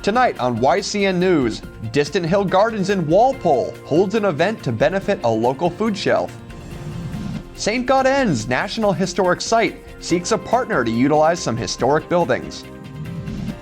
Tonight on YCN News, Distant Hill Gardens in Walpole holds an event to benefit a local food shelf. St. Gaudens National Historic Site seeks a partner to utilize some historic buildings.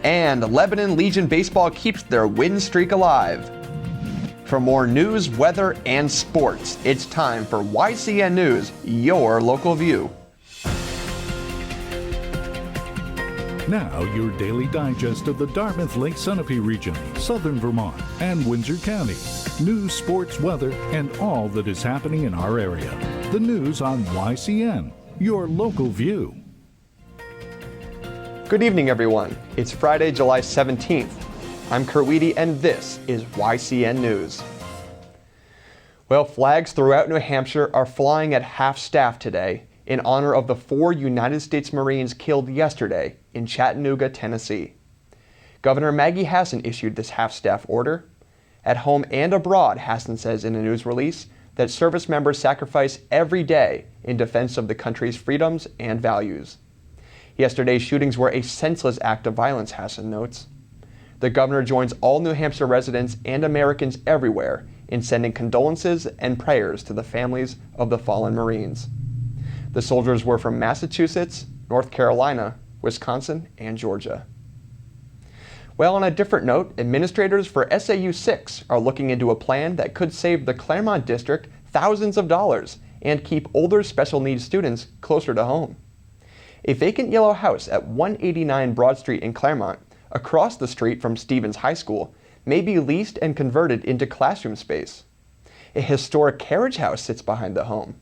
And Lebanon Legion Baseball keeps their win streak alive. For more news, weather, and sports, it's time for YCN News, your local view. Now, your daily digest of the Dartmouth Lake Sunapee region, southern Vermont, and Windsor County. News, sports, weather, and all that is happening in our area. The news on YCN, your local view. Good evening, everyone. It's Friday, July 17th. I'm Kurt Weedy, and this is YCN News. Well, flags throughout New Hampshire are flying at half-staff today in honor of the 4 United States Marines killed yesterday in Chattanooga, Tennessee. Governor Maggie Hassan issued this half-staff order. At home and abroad, Hassan says in a news release that service members sacrifice every day in defense of the country's freedoms and values. Yesterday's shootings were a senseless act of violence, Hassan notes. The governor joins all New Hampshire residents and Americans everywhere in sending condolences and prayers to the families of the fallen Marines. The soldiers were from Massachusetts, North Carolina, Wisconsin, and Georgia. Well, on a different note, administrators for SAU 6 are looking into a plan that could save the Claremont district thousands of dollars and keep older special needs students closer to home. A vacant yellow house at 189 Broad Street in Claremont, across the street from Stevens High School, may be leased and converted into classroom space. A historic carriage house sits behind the home.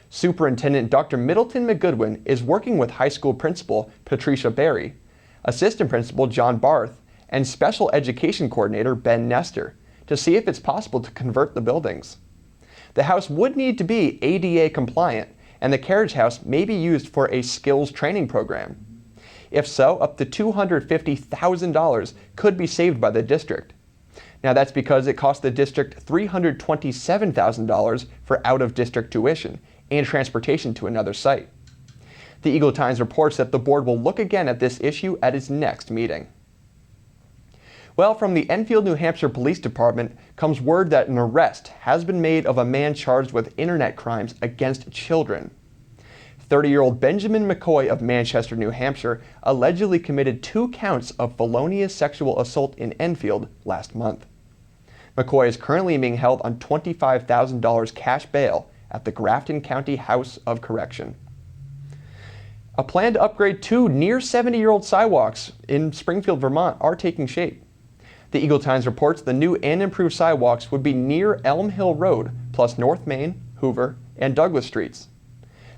Superintendent Dr. Middleton McGoodwin is working with high school principal Patricia Berry, assistant principal John Barth, and special education coordinator Ben Nestor to see if it's possible to convert the buildings. The house would need to be ADA compliant, and the carriage house may be used for a skills training program. If so, up to $250,000 could be saved by the district. Now that's because it cost the district $327,000 for out-of-district tuition and transportation to another site. The Eagle Times reports that the board will look again at this issue at its next meeting. Well, from the Enfield, New Hampshire Police Department comes word that an arrest has been made of a man charged with internet crimes against children. 30-year-old Benjamin McCoy of Manchester, New Hampshire, allegedly committed 2 counts of felonious sexual assault in Enfield last month. McCoy is currently being held on $25,000 cash bail at the Grafton County House of Correction. A plan to upgrade 2 near 70-year-old sidewalks in Springfield, Vermont are taking shape. The Eagle Times reports the new and improved sidewalks would be near Elm Hill Road, plus North Main, Hoover, and Douglas Streets.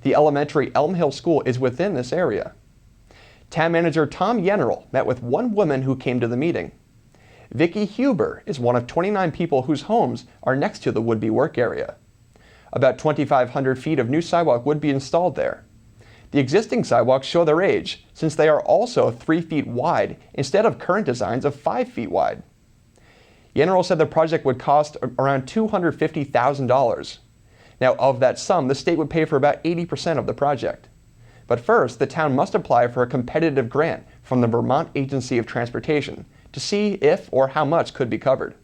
The elementary Elm Hill School is within this area. Town manager Tom Yennerl met with one woman who came to the meeting. Vicki Huber is one of 29 people whose homes are next to the would-be work area. About 2,500 feet of new sidewalk would be installed there. The existing sidewalks show their age, since they are also 3 feet wide instead of current designs of 5 feet wide. Yennerl said the project would cost around $250,000. Now, of that sum, the state would pay for about 80% of the project. But first, the town must apply for a competitive grant from the Vermont Agency of Transportation to see if or how much could be covered.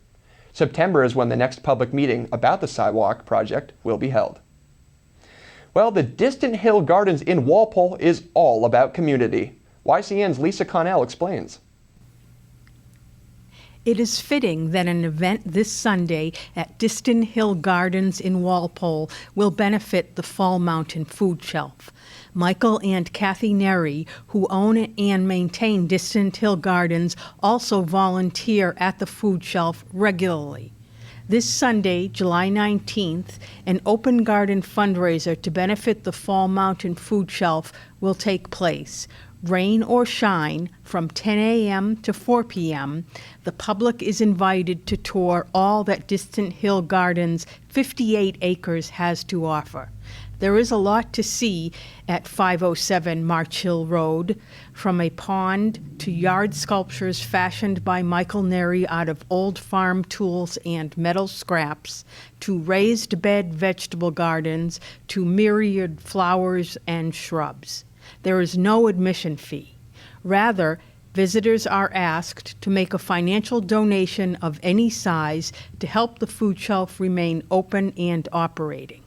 September is when the next public meeting about the sidewalk project will be held. Well, the Distant Hill Gardens in Walpole is all about community. YCN's Lisa Connell explains. It is fitting that an event this Sunday at Distant Hill Gardens in Walpole will benefit the Fall Mountain Food Shelf. Michael and Kathy Neri, who own and maintain Distant Hill Gardens, also volunteer at the food shelf regularly. This Sunday, July 19th, an open garden fundraiser to benefit the Fall Mountain Food Shelf will take place. Rain or shine, from 10 a.m. to 4 p.m., the public is invited to tour all that Distant Hill Gardens' 58 acres has to offer. There is a lot to see at 507 March Hill Road, from a pond to yard sculptures fashioned by Michael Neri out of old farm tools and metal scraps, to raised bed vegetable gardens, to myriad flowers and shrubs. There is no admission fee. Rather, Visitors are asked to make a financial donation of any size to help the food shelf remain open and operating.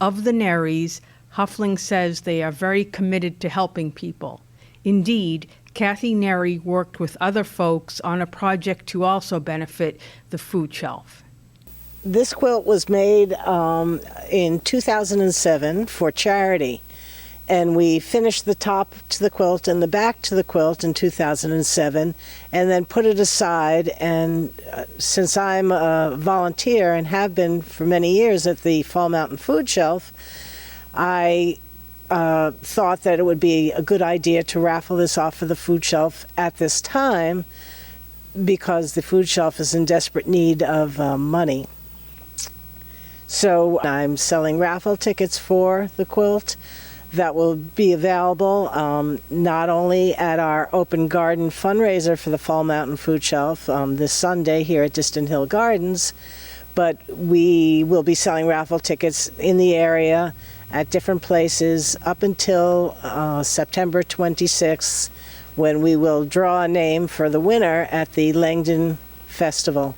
Of the Nerys, Huffling says they are very committed to helping people. Indeed, Kathy Nery worked with other folks on a project to also benefit the food shelf. This quilt was made in 2007 for charity, and we finished the top to the quilt and the back to the quilt in 2007, and then put it aside. And since I'm a volunteer and have been for many years at the Fall Mountain Food Shelf, I thought that it would be a good idea to raffle this off for the food shelf at this time, because the food shelf is in desperate need of money. So I'm selling raffle tickets for the quilt that will be available not only at our open garden fundraiser for the Fall Mountain Food Shelf this Sunday here at Distant Hill Gardens, but we will be selling raffle tickets in the area at different places up until September 26th, when we will draw a name for the winner at the Langdon Festival.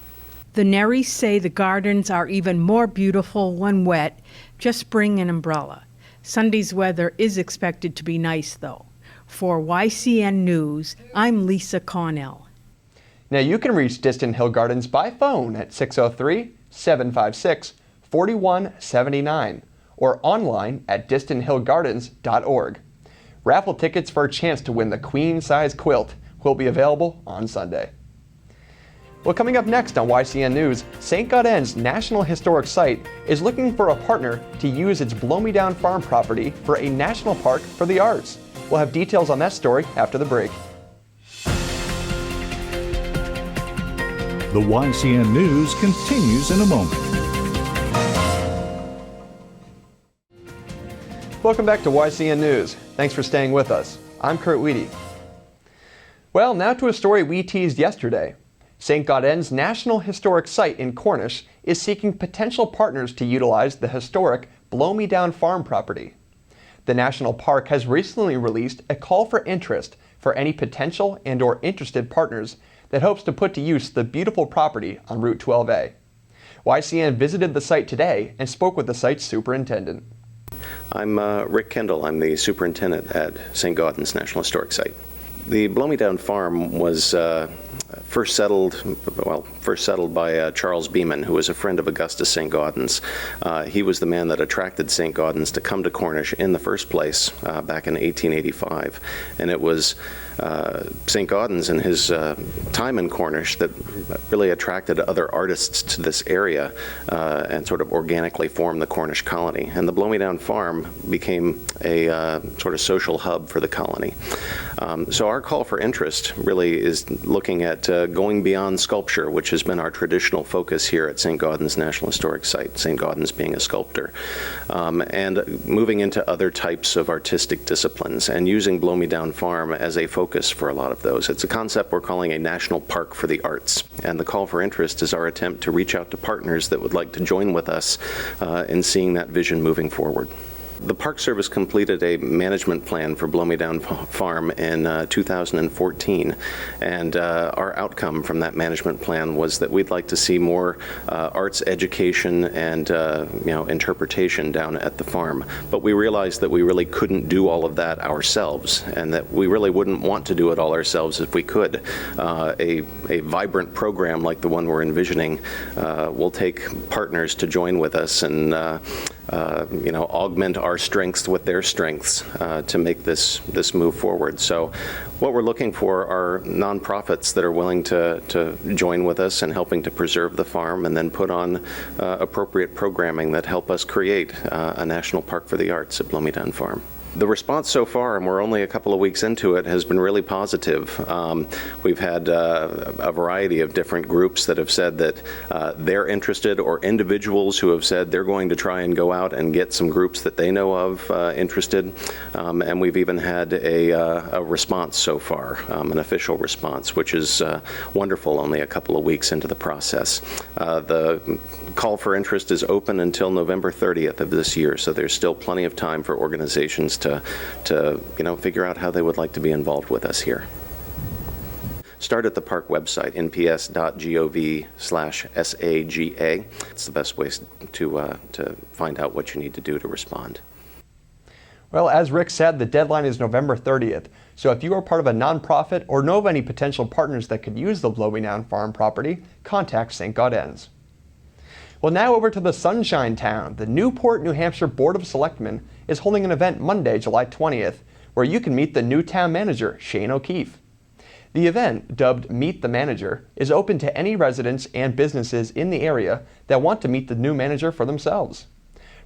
The Nerys say the gardens are even more beautiful when wet. Just bring an umbrella. Sunday's weather is expected to be nice, though. For YCN News, I'm Lisa Connell. Now you can reach Distant Hill Gardens by phone at 603-756-4179 or online at distanthillgardens.org. Raffle tickets for a chance to win the queen-size quilt will be available on Sunday. Well, coming up next on YCN News, St. Gaudens National Historic Site is looking for a partner to use its Blow-Me-Down farm property for a national park for the arts. We'll have details on that story after the break. The YCN News continues in a moment. Welcome back to YCN News. Thanks for staying with us. I'm Kurt Weedy. Well, now to a story we teased yesterday. St. Gaudens National Historic Site in Cornish is seeking potential partners to utilize the historic Blow-Me-Down farm property. The national park has recently released a call for interest for any potential and/or interested partners that hopes to put to use the beautiful property on Route 12A. YCN visited the site today and spoke with the site's superintendent. I'm Rick Kendall. I'm the superintendent at St. Gaudens National Historic Site. The Blow-Me-Down farm was first settled by Charles Beeman, who was a friend of Augustus St. Gaudens. He was the man that attracted St. Gaudens to come to Cornish in the first place back in 1885. And it was St. Gaudens and his time in Cornish that really attracted other artists to this area and sort of organically formed the Cornish colony. And the Blow-Me-Down farm became a sort of social hub for the colony. So our call for interest really is looking at going beyond sculpture, which has been our traditional focus here at St. Gaudens National Historic Site, St. Gaudens being a sculptor, and moving into other types of artistic disciplines and using Blow-Me-Down Farm as a focus for a lot of those. It's a concept we're calling a national park for the arts, and the call for interest is our attempt to reach out to partners that would like to join with us in seeing that vision moving forward. The Park Service completed a management plan for Blow-Me-Down Farm in 2014, and our outcome from that management plan was that we'd like to see more arts education and interpretation down at the farm. But we realized that we really couldn't do all of that ourselves, and that we really wouldn't want to do it all ourselves if we could. A vibrant program like the one we're envisioning will take partners to join with us and augment our strengths with their strengths to make this move forward. So what we're looking for are nonprofits that are willing to join with us in helping to preserve the farm and then put on appropriate programming that help us create a national park for the arts at Blow-Me-Down Farm. The response so far, and we're only a couple of weeks into it, has been really positive. We've had a variety of different groups that have said that they're interested, or individuals who have said they're going to try and go out and get some groups that they know of interested. And we've even had a response so far, an official response, which is wonderful only a couple of weeks into the process. The call for interest is open until November 30th of this year, so there's still plenty of time for organizations to figure out how they would like to be involved with us here. start at the park website, nps.gov/SAGA. It's the best way to find out what you need to do to respond. Well, as Rick said, the deadline is November 30th. So if you are part of a nonprofit or know of any potential partners that could use the Blow-Me-Down Farm property, contact St. Gaudens. Well, now over to the Sunshine Town. The Newport, New Hampshire Board of Selectmen is holding an event Monday, July 20th, where you can meet the new town manager, Shane O'Keefe. The event, dubbed Meet the Manager, is open to any residents and businesses in the area that want to meet the new manager for themselves.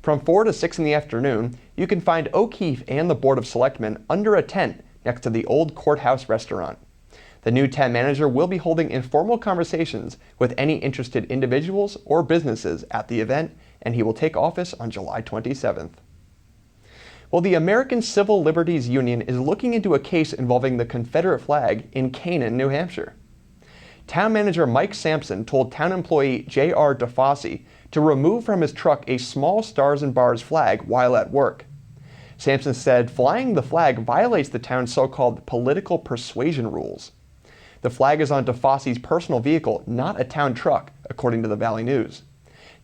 From 4 to 6 in the afternoon, you can find O'Keefe and the Board of Selectmen under a tent next to the old courthouse restaurant. The new town manager will be holding informal conversations with any interested individuals or businesses at the event, and he will take office on July 27th. Well, the American Civil Liberties Union is looking into a case involving the Confederate flag in Canaan, New Hampshire. Town manager Mike Sampson told town employee J.R. DeFosse to remove from his truck a small Stars and Bars flag while at work. Sampson said flying the flag violates the town's so-called political persuasion rules. The flag is on DeFosse's personal vehicle, not a town truck, according to the Valley News.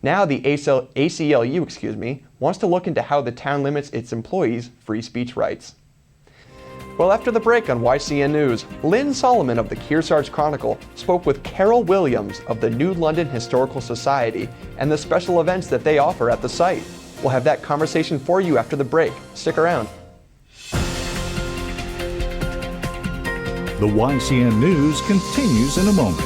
Now the ACLU wants to look into how the town limits its employees' free speech rights. Well, after the break on YCN News, Lynn Solomon of the Kearsarge Chronicle spoke with Carol Williams of the New London Historical Society and the special events that they offer at the site. We'll have that conversation for you after the break. Stick around. The YCN News continues in a moment.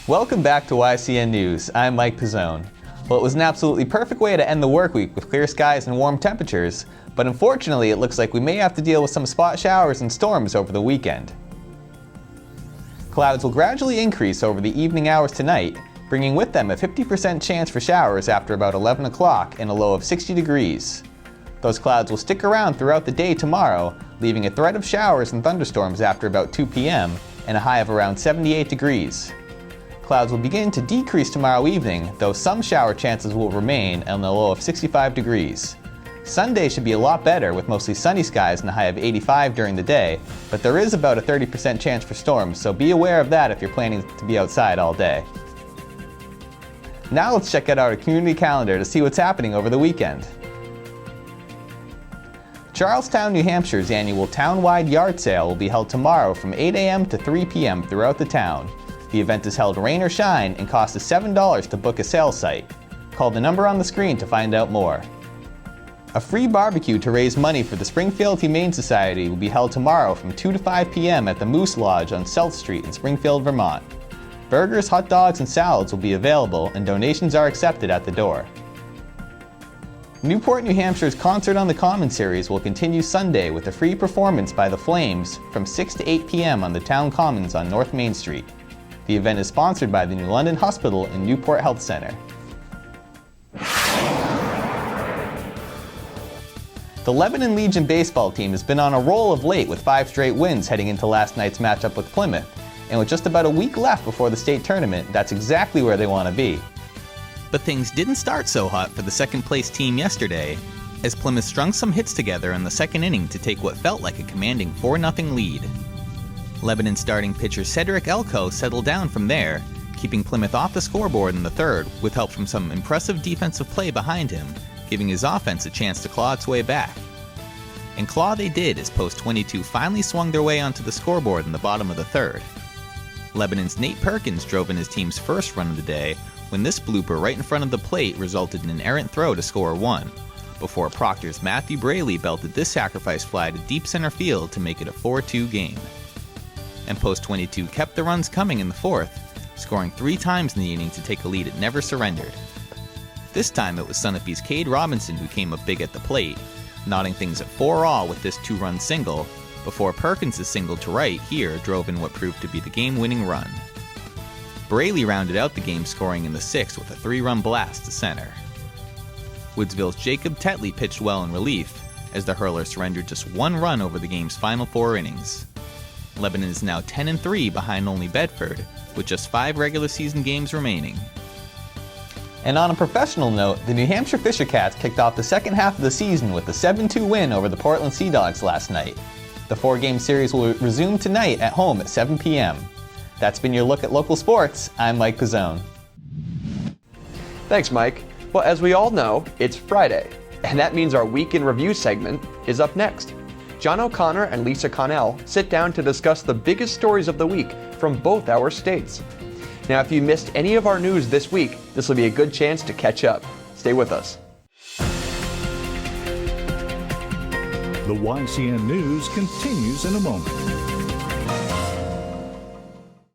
Welcome back to YCN News. I'm Mike Pizzone. Well, it was an absolutely perfect way to end the work week with clear skies and warm temperatures, but unfortunately it looks like we may have to deal with some spot showers and storms over the weekend. Clouds will gradually increase over the evening hours tonight, bringing with them a 50% chance for showers after about 11 o'clock and a low of 60 degrees. Those clouds will stick around throughout the day tomorrow, leaving a threat of showers and thunderstorms after about 2 p.m. and a high of around 78 degrees. Clouds will begin to decrease tomorrow evening, though some shower chances will remain and a low of 65 degrees. Sunday should be a lot better with mostly sunny skies and a high of 85 during the day, but there is about a 30% chance for storms, so be aware of that if you're planning to be outside all day. Now let's check out our community calendar to see what's happening over the weekend. Charlestown, New Hampshire's annual town-wide yard sale will be held tomorrow from 8 a.m. to 3 p.m. throughout the town. The event is held rain or shine and costs $7 to book a sales site. Call the number on the screen to find out more. A free barbecue to raise money for the Springfield Humane Society will be held tomorrow from 2 to 5 p.m. at the Moose Lodge on South Street in Springfield, Vermont. Burgers, hot dogs, and salads will be available and donations are accepted at the door. Newport, New Hampshire's Concert on the Common series will continue Sunday with a free performance by the Flames from 6 to 8 p.m. on the Town Commons on North Main Street. The event is sponsored by the New London Hospital and Newport Health Center. The Lebanon Legion baseball team has been on a roll of late with 5 straight wins heading into last night's matchup with Plymouth. And with just about a week left before the state tournament, that's exactly where they want to be. But things didn't start so hot for the second-place team yesterday, as Plymouth strung some hits together in the second inning to take what felt like a commanding 4-0 lead. Lebanon starting pitcher Cedric Elko settled down from there, keeping Plymouth off the scoreboard in the third with help from some impressive defensive play behind him, giving his offense a chance to claw its way back. And claw they did as Post 22 finally swung their way onto the scoreboard in the bottom of the third. Lebanon's Nate Perkins drove in his team's first run of the day when this blooper right in front of the plate resulted in an errant throw to score 1, before Proctor's Matthew Braley belted this sacrifice fly to deep center field to make it a 4-2 game. And Post 22 kept the runs coming in the fourth, scoring 3 times in the inning to take a lead it never surrendered. This time it was Sunapee's Cade Robinson who came up big at the plate, knotting things at 4-all with this 2-run single, before Perkins' single to right here drove in what proved to be the game-winning run. Braley rounded out the game scoring in the 6th with a 3-run blast to center. Woodsville's Jacob Tetley pitched well in relief, as the hurler surrendered just 1 run over the game's final 4 innings. Lebanon is now 10-3 behind only Bedford, with just 5 regular season games remaining. And on a professional note, the New Hampshire Fisher Cats kicked off the second half of the season with a 7-2 win over the Portland Sea Dogs last night. The 4-game series will resume tonight at home at 7 p.m. That's been your look at local sports. I'm Mike Pizzone. Thanks, Mike. Well, as we all know, it's Friday, and that means our Week in Review segment is up next. John O'Connor and Lisa Connell sit down to discuss the biggest stories of the week from both our states. Now, if you missed any of our news this week, this will be a good chance to catch up. Stay with us. The YCN News continues in a moment.